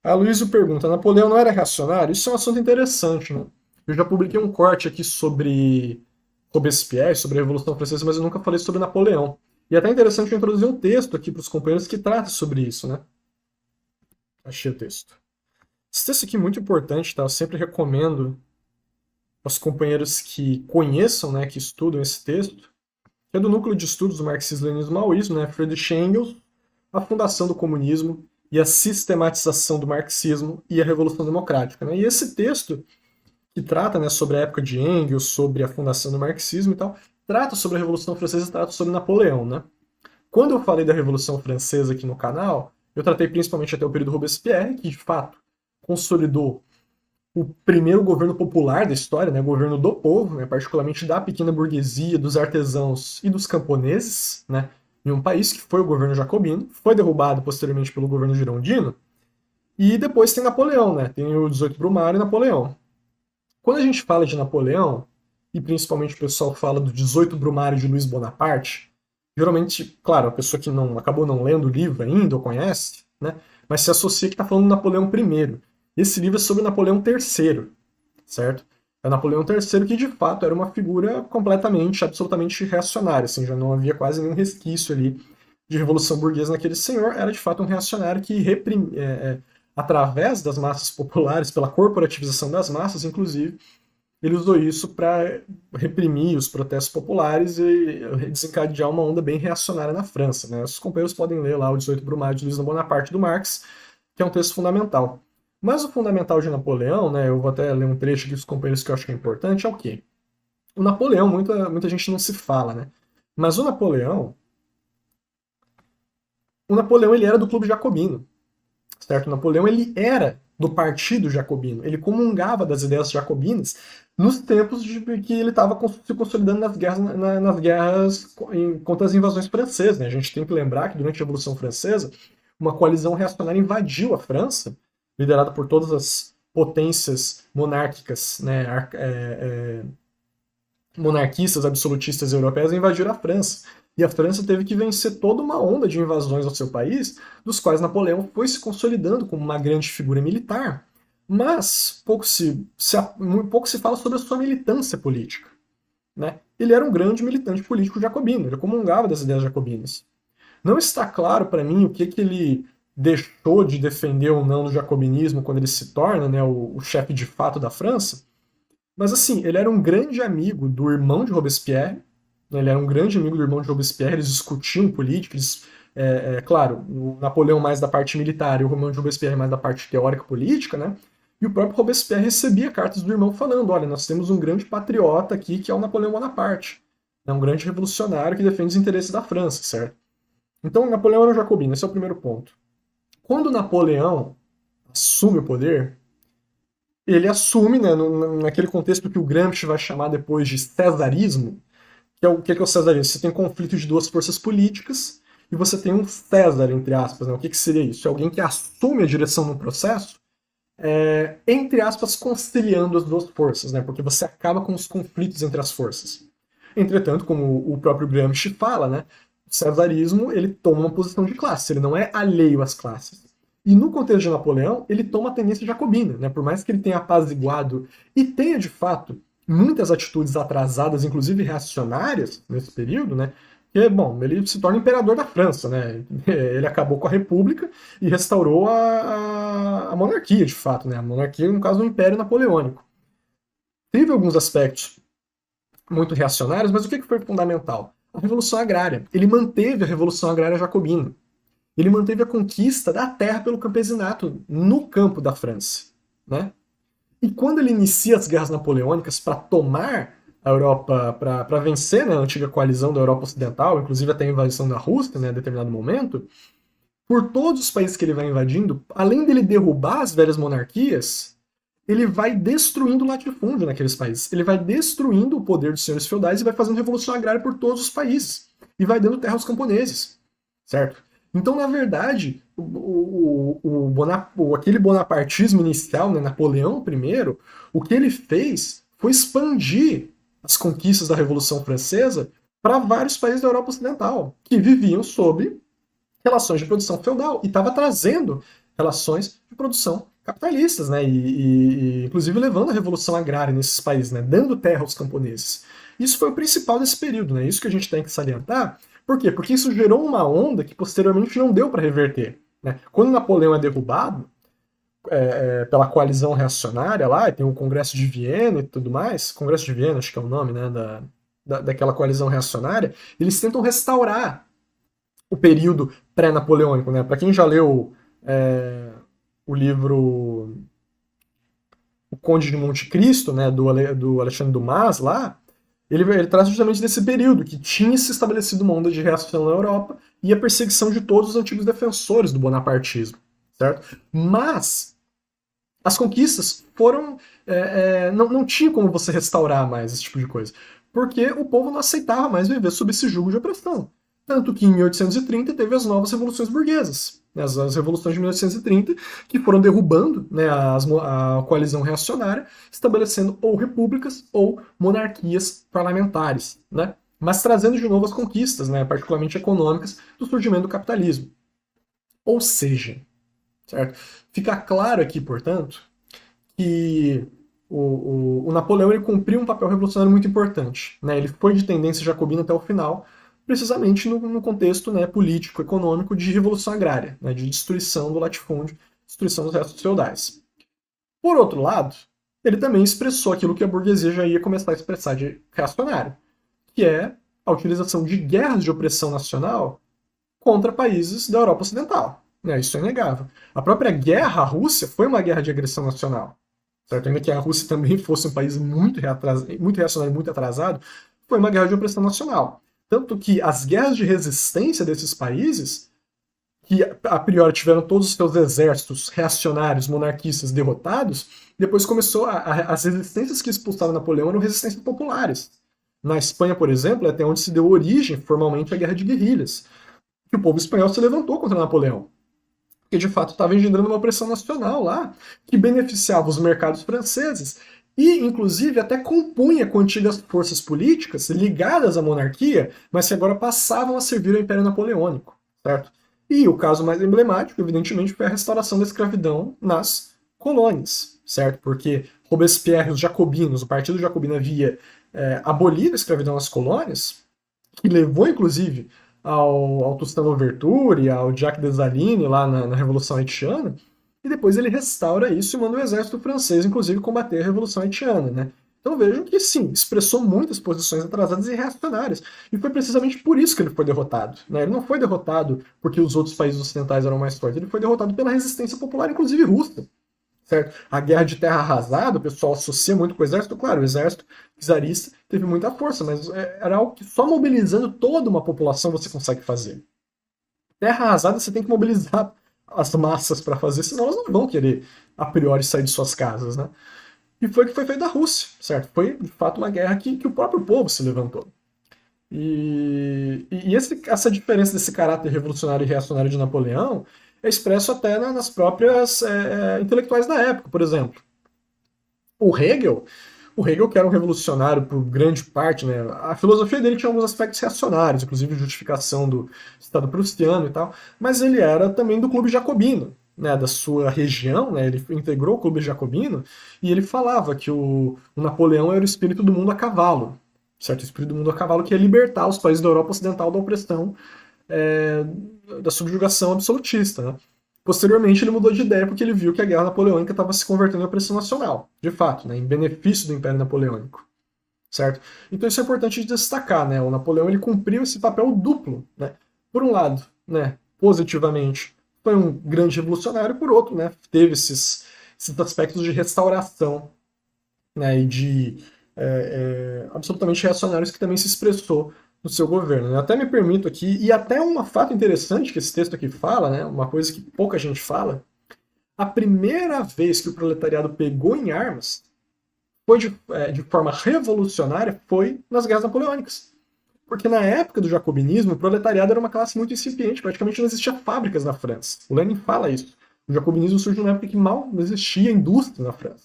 A Luísa pergunta, Napoleão não era reacionário? Isso é um assunto interessante, né? Eu já publiquei um corte aqui sobre Robespierre, sobre a Revolução Francesa, mas eu nunca falei sobre Napoleão. E é até interessante eu introduzir um texto aqui para os companheiros que trata sobre isso, né? Achei o texto. Esse texto aqui é muito importante, tá? Eu sempre recomendo aos companheiros que conheçam, né, que estudam esse texto, que é do Núcleo de Estudos do Marxismo-Leninismo e Maoísmo, né? Friedrich Engels, a fundação do comunismo e a sistematização do marxismo e a Revolução Democrática, né? E esse texto que trata, né, sobre a época de Engels, sobre a fundação do marxismo e tal, trata sobre a Revolução Francesa, trata sobre Napoleão, né? Quando eu falei da Revolução Francesa aqui no canal, eu tratei principalmente até o período Robespierre, que de fato consolidou o primeiro governo popular da história, né, governo do povo, né, particularmente da pequena burguesia, dos artesãos e dos camponeses, né, em um país que foi o governo jacobino, foi derrubado posteriormente pelo governo girondino, e depois tem Napoleão, né, tem o 18 Brumário e Napoleão. Quando a gente fala de Napoleão, e principalmente o pessoal fala do 18 Brumário de Luiz Bonaparte, geralmente, claro, a pessoa que não acabou não lendo o livro ainda ou conhece, né, mas se associa que está falando do Napoleão I. Esse livro é sobre Napoleão III, certo? É Napoleão III que de fato era uma figura completamente, absolutamente reacionária, assim, já não havia quase nenhum resquício ali de revolução burguesa naquele senhor, era de fato um reacionário que através das massas populares, pela corporativização das massas, inclusive, ele usou isso para reprimir os protestos populares e desencadear uma onda bem reacionária na França. Né? Os companheiros podem ler lá o 18 Brumário de Luiz Bonaparte do Marx, que é um texto fundamental. Mas o fundamental de Napoleão, né, eu vou até ler um trecho aqui dos companheiros que eu acho que é importante, é o quê? O Napoleão, muita gente não se fala, né? Mas o Napoleão ele era do clube jacobino, certo? Napoleão ele era do partido jacobino, ele comungava das ideias jacobinas nos tempos de que ele estava se consolidando nas guerras contra as invasões francesas. Né? A gente tem que lembrar que durante a Revolução Francesa, uma coalizão reacionária invadiu a França, liderada por todas as potências monárquicas, né, monarquistas, absolutistas europeias, invadiram a França. E a França teve que vencer toda uma onda de invasões ao seu país, dos quais Napoleão foi se consolidando como uma grande figura militar. Mas pouco se fala sobre a sua militância política. Né? Ele era um grande militante político jacobino, ele comungava das ideias jacobinas. Não está claro para mim o que ele deixou de defender ou não do jacobinismo quando ele se torna, né, o chefe de fato da França, mas assim, ele era um grande amigo do irmão de Robespierre, né, ele era um grande amigo do irmão de Robespierre, eles discutiam política, claro, o Napoleão mais da parte militar e o irmão de Robespierre mais da parte teórica política, né? E o próprio Robespierre recebia cartas do irmão falando, olha, nós temos um grande patriota aqui que é o Napoleão Bonaparte, é um grande revolucionário que defende os interesses da França, certo? Então, Napoleão era um jacobino, esse é o primeiro ponto. Quando Napoleão assume o poder, ele assume, né, naquele contexto que o Gramsci vai chamar depois de cesarismo, que é o cesarismo? Você tem um conflito de duas forças políticas e você tem um César, entre aspas. Né? O que seria isso? É alguém que assume a direção no processo, entre aspas, conciliando as duas forças, né? Porque você acaba com os conflitos entre as forças. Entretanto, como o próprio Gramsci fala, né, o cesarismo ele toma uma posição de classe, ele não é alheio às classes. E no contexto de Napoleão, ele toma a tendência jacobina, né? Por mais que ele tenha apaziguado e tenha, de fato, muitas atitudes atrasadas, inclusive reacionárias, nesse período, né? Que, bom, ele se torna imperador da França, né? Ele acabou com a República e restaurou a monarquia, de fato, né? A monarquia, no caso, do Império Napoleônico. Teve alguns aspectos muito reacionários, mas o que foi fundamental? A Revolução Agrária. Ele manteve a Revolução Agrária Jacobina. Ele manteve a conquista da terra pelo campesinato no campo da França. Né? E quando ele inicia as guerras napoleônicas para tomar a Europa, para vencer, né, a antiga coalizão da Europa Ocidental, inclusive até a invasão da Rússia, né, em determinado momento, por todos os países que ele vai invadindo, além dele derrubar as velhas monarquias, ele vai destruindo o latifúndio naqueles países. Ele vai destruindo o poder dos senhores feudais e vai fazendo revolução agrária por todos os países. E vai dando terra aos camponeses. Certo? Então, na verdade, aquele bonapartismo inicial, né, Napoleão I, o que ele fez foi expandir as conquistas da Revolução Francesa para vários países da Europa Ocidental, que viviam sob relações de produção feudal, e estava trazendo relações de produção capitalistas, né? E inclusive levando a revolução agrária nesses países, né? Dando terra aos camponeses. Isso foi o principal desse período, né? Isso que a gente tem que salientar. Por quê? Porque isso gerou uma onda que posteriormente não deu para reverter. Né? Quando Napoleão é derrubado pela coalizão reacionária lá, e tem o Congresso de Viena e tudo mais, Congresso de Viena, acho que é o nome, né, daquela coalizão reacionária, eles tentam restaurar o período pré-napoleônico, né? Para quem já leu o livro O Conde de Monte Cristo, né, do Alexandre Dumas lá, ele traz justamente desse período que tinha se estabelecido uma onda de reação na Europa e a perseguição de todos os antigos defensores do bonapartismo, certo? Mas as conquistas foram. Não tinha como você restaurar mais esse tipo de coisa. Porque o povo não aceitava mais viver sob esse jugo de opressão. Tanto que em 1830 teve as novas revoluções burguesas. Né, as revoluções de 1830, que foram derrubando, né, a coalizão reacionária, estabelecendo ou repúblicas ou monarquias parlamentares. Né, mas trazendo de novo as conquistas, né, particularmente econômicas, do surgimento do capitalismo. Ou seja, certo? Fica claro aqui, portanto, que o Napoleão ele cumpriu um papel revolucionário muito importante. Né? Ele foi de tendência jacobina até o final, precisamente no contexto, né, político, econômico de revolução agrária, né, de destruição do latifúndio, destruição dos restos feudais. Por outro lado, ele também expressou aquilo que a burguesia já ia começar a expressar de reacionário, que é a utilização de guerras de opressão nacional contra países da Europa Ocidental. Né? Isso é inegável. A própria guerra à Rússia foi uma guerra de agressão nacional. Certo? Ainda que a Rússia também fosse um país muito reacionário, muito atrasado, foi uma guerra de opressão nacional. Tanto que as guerras de resistência desses países, que a priori tiveram todos os seus exércitos reacionários, monarquistas derrotados, depois começou as resistências que expulsaram Napoleão eram resistências populares. Na Espanha, por exemplo, é até onde se deu origem formalmente à guerra de guerrilhas, que o povo espanhol se levantou contra Napoleão. Porque de fato estava engendrando uma pressão nacional lá, que beneficiava os mercados franceses e, inclusive, até compunha com antigas forças políticas ligadas à monarquia, mas que agora passavam a servir ao Império Napoleônico, certo? E o caso mais emblemático, evidentemente, foi a restauração da escravidão nas colônias, certo? Porque Robespierre e os jacobinos, o Partido Jacobino havia abolido a escravidão nas colônias, que levou, inclusive, ao Tristan Louverture, ao Jacques Dessalines lá na Revolução Haitiana, e depois ele restaura isso e manda o exército francês, inclusive, combater a Revolução Haitiana, né? Então vejam que sim, expressou muitas posições atrasadas e reacionárias. E foi precisamente por isso que ele foi derrotado. Né? Ele não foi derrotado porque os outros países ocidentais eram mais fortes, ele foi derrotado pela resistência popular, inclusive russa. Certo? A guerra de terra arrasada, o pessoal associa muito com o exército. Claro, o exército czarista teve muita força, mas era algo que só mobilizando toda uma população você consegue fazer. Terra arrasada você tem que mobilizar as massas para fazer, senão elas não vão querer a priori sair de suas casas, né? E foi o que foi feito da Rússia, certo? Foi de fato uma guerra que o próprio povo se levantou. E essa diferença desse caráter revolucionário e reacionário de Napoleão é expresso até nas próprias intelectuais da época, por exemplo. O Hegel que era um revolucionário por grande parte, né, a filosofia dele tinha alguns aspectos reacionários, inclusive justificação do Estado prussiano e tal, mas ele era também do clube jacobino, né, da sua região, né, ele integrou o clube jacobino, e ele falava que o Napoleão era o espírito do mundo a cavalo, certo? O espírito do mundo a cavalo que ia libertar os países da Europa Ocidental da opressão, da subjugação absolutista, né? Posteriormente, ele mudou de ideia porque ele viu que a Guerra Napoleônica estava se convertendo em opressão nacional, de fato, né, em benefício do Império Napoleônico, certo? Então isso é importante de destacar, né? O Napoleão ele cumpriu esse papel duplo, né? Por um lado, né, positivamente, foi um grande revolucionário, por outro, né, teve esses aspectos de restauração, né, e de absolutamente reacionários que também se expressou no seu governo. Eu até me permito aqui, e até um fato interessante que esse texto aqui fala, né, uma coisa que pouca gente fala, a primeira vez que o proletariado pegou em armas foi de forma revolucionária foi nas guerras napoleônicas. Porque na época do jacobinismo, o proletariado era uma classe muito incipiente, praticamente não existia fábricas na França. O Lenin fala isso. O jacobinismo surgiu na época que mal não existia indústria na França.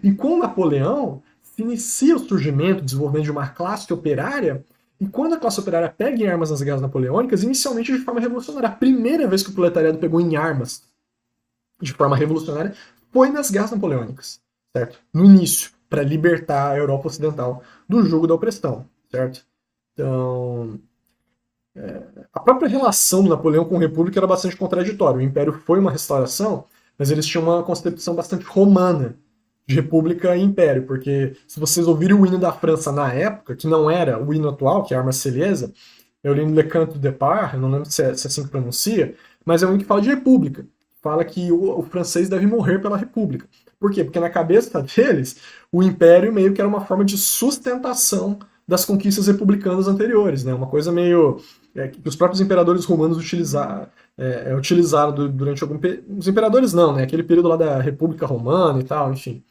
E com Napoleão, se inicia o surgimento, o desenvolvimento de uma classe operária. E quando a classe operária pega em armas nas guerras napoleônicas, inicialmente de forma revolucionária, a primeira vez que o proletariado pegou em armas de forma revolucionária, foi nas guerras napoleônicas, certo? No início, para libertar a Europa Ocidental do jugo da opressão, certo? Então, a própria relação do Napoleão com a República era bastante contraditória. O Império foi uma restauração, mas eles tinham uma concepção bastante romana de República e Império, porque se vocês ouvirem o hino da França na época, que não era o hino atual, que é a Marselhesa, é o hino Le Canto de Départ, eu não lembro se é assim que pronuncia, mas é um hino que fala de República. Fala que o francês deve morrer pela República. Por quê? Porque na cabeça deles, o Império meio que era uma forma de sustentação das conquistas republicanas anteriores, né? Uma coisa meio que os próprios imperadores romanos utilizaram durante algum período. Os imperadores não, né? Aquele período lá da República Romana e tal, enfim.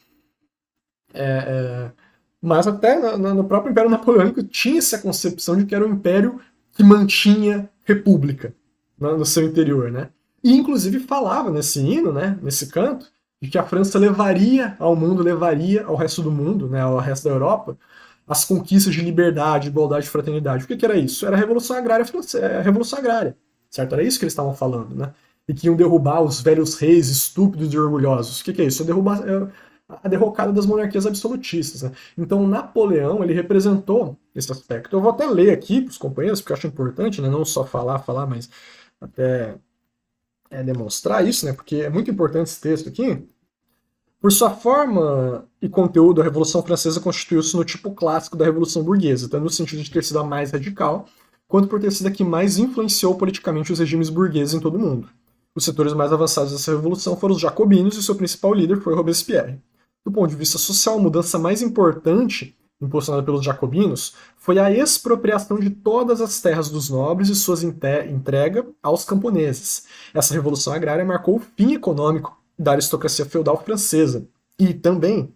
Mas até no próprio Império Napoleônico tinha essa concepção de que era um império que mantinha república, né, no seu interior, né? E inclusive falava nesse hino, né, nesse canto, de que a França levaria ao mundo, levaria ao resto do mundo, né, ao resto da Europa, as conquistas de liberdade, igualdade e fraternidade. O que era isso? Era a Revolução Agrária Francesa, a Revolução Agrária, certo? Era isso que eles estavam falando, né? E que iam derrubar os velhos reis estúpidos e orgulhosos. O que é isso? É derrubar a derrocada das monarquias absolutistas, né? Então Napoleão, ele representou esse aspecto. Eu vou até ler aqui para os companheiros, porque eu acho importante, né? Não só falar, mas até demonstrar isso, né? Porque é muito importante esse texto aqui. Por sua forma e conteúdo, a Revolução Francesa constituiu-se no tipo clássico da Revolução Burguesa, tanto no sentido de ter sido a mais radical, quanto por ter sido a que mais influenciou politicamente os regimes burgueses em todo o mundo. Os setores mais avançados dessa revolução foram os jacobinos e seu principal líder foi Robespierre. Do ponto de vista social, a mudança mais importante impulsionada pelos jacobinos foi a expropriação de todas as terras dos nobres e suas entrega aos camponeses. Essa revolução agrária marcou o fim econômico da aristocracia feudal francesa e também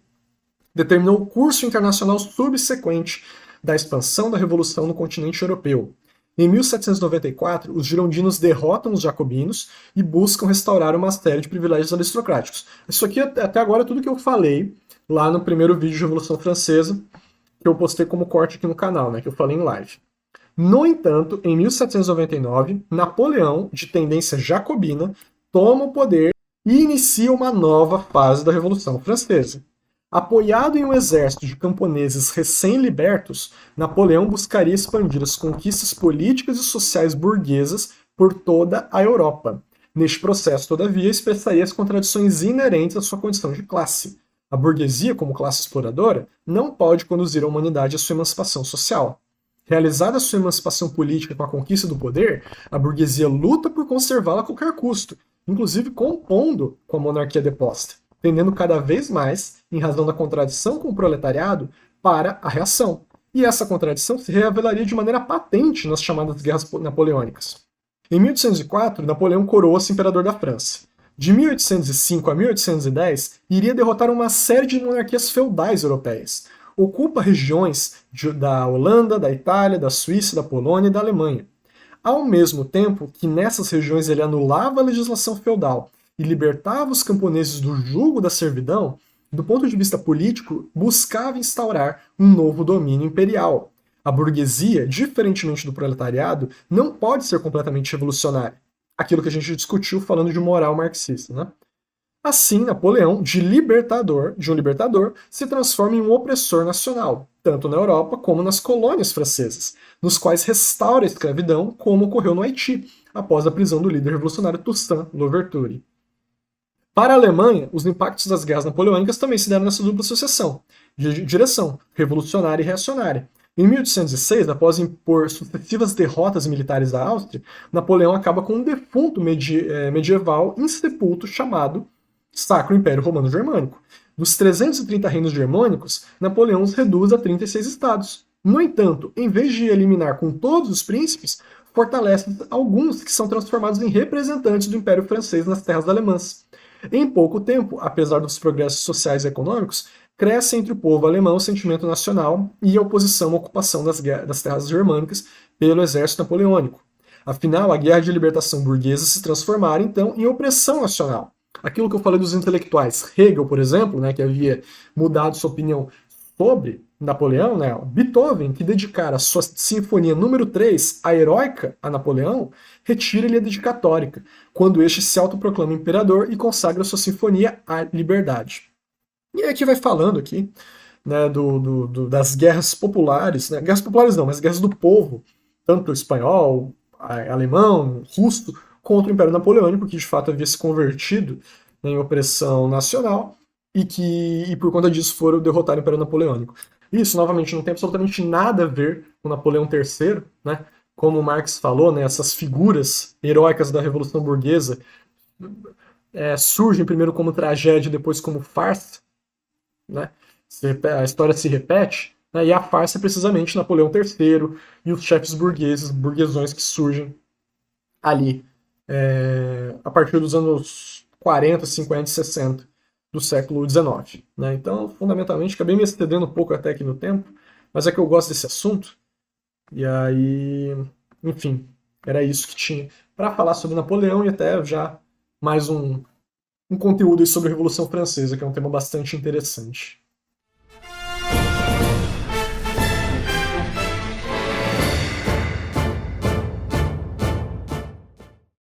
determinou o curso internacional subsequente da expansão da revolução no continente europeu. Em 1794, os girondinos derrotam os jacobinos e buscam restaurar uma série de privilégios aristocráticos. Isso aqui, até agora, é tudo que eu falei lá no primeiro vídeo de Revolução Francesa, que eu postei como corte aqui no canal, né, que eu falei em live. No entanto, em 1799, Napoleão, de tendência jacobina, toma o poder e inicia uma nova fase da Revolução Francesa. Apoiado em um exército de camponeses recém-libertos, Napoleão buscaria expandir as conquistas políticas e sociais burguesas por toda a Europa. Neste processo, todavia, expressaria as contradições inerentes à sua condição de classe. A burguesia, como classe exploradora, não pode conduzir a humanidade à sua emancipação social. Realizada a sua emancipação política com a conquista do poder, a burguesia luta por conservá-la a qualquer custo, inclusive compondo com a monarquia deposta, tendendo cada vez mais, em razão da contradição com o proletariado, para a reação. E essa contradição se revelaria de maneira patente nas chamadas guerras napoleônicas. Em 1804, Napoleão coroou-se imperador da França. De 1805 a 1810, iria derrotar uma série de monarquias feudais europeias. Ocupa regiões da Holanda, da Itália, da Suíça, da Polônia e da Alemanha. Ao mesmo tempo que nessas regiões ele anulava a legislação feudal e libertava os camponeses do jugo da servidão, do ponto de vista político, buscava instaurar um novo domínio imperial. A burguesia, diferentemente do proletariado, não pode ser completamente revolucionária. Aquilo que a gente discutiu falando de moral marxista, né? Assim, Napoleão, de um libertador, se transforma em um opressor nacional, tanto na Europa como nas colônias francesas, nos quais restaura a escravidão, como ocorreu no Haiti, após a prisão do líder revolucionário Toussaint Louverture. Para a Alemanha, os impactos das guerras napoleônicas também se deram nessa dupla sucessão, de direção revolucionária e reacionária. Em 1806, após impor sucessivas derrotas militares à Áustria, Napoleão acaba com um defunto medieval insepulto chamado Sacro Império Romano Germânico. Dos 330 reinos germânicos, Napoleão os reduz a 36 estados. No entanto, em vez de eliminar com todos os príncipes, fortalece alguns que são transformados em representantes do Império Francês nas terras alemãs. Em pouco tempo, apesar dos progressos sociais e econômicos, cresce entre o povo alemão o sentimento nacional e a oposição à ocupação das terras germânicas pelo exército napoleônico. Afinal, a guerra de libertação burguesa se transformara, então, em opressão nacional. Aquilo que eu falei dos intelectuais, Hegel, por exemplo, né, que havia mudado sua opinião sobre Napoleão, né, Beethoven, que dedicara sua sinfonia número 3, a Heróica, a Napoleão, retira Ilíada Católica, quando este se autoproclama imperador e consagra sua sinfonia à liberdade. E aqui vai falando aqui, né, das guerras populares, né, guerras populares não, mas guerras do povo, tanto espanhol, alemão, russo, contra o Império Napoleônico, que de fato havia se convertido em opressão nacional e por conta disso foram derrotar o Império Napoleônico. Isso, novamente, não tem absolutamente nada a ver com Napoleão III, né? Como Marx falou, né, essas figuras heróicas da Revolução Burguesa surgem primeiro como tragédia, depois como farsa, né? A história se repete, né? E a farsa é precisamente Napoleão III e os chefes burgueses, burguesões que surgem ali a partir dos anos 40, 50 e 60 do século XIX. Né? Então, fundamentalmente, acabei me excedendo um pouco até aqui no tempo, mas é que eu gosto desse assunto, e aí, enfim, era isso que tinha para falar sobre Napoleão e até já mais um conteúdo sobre a Revolução Francesa, que é um tema bastante interessante.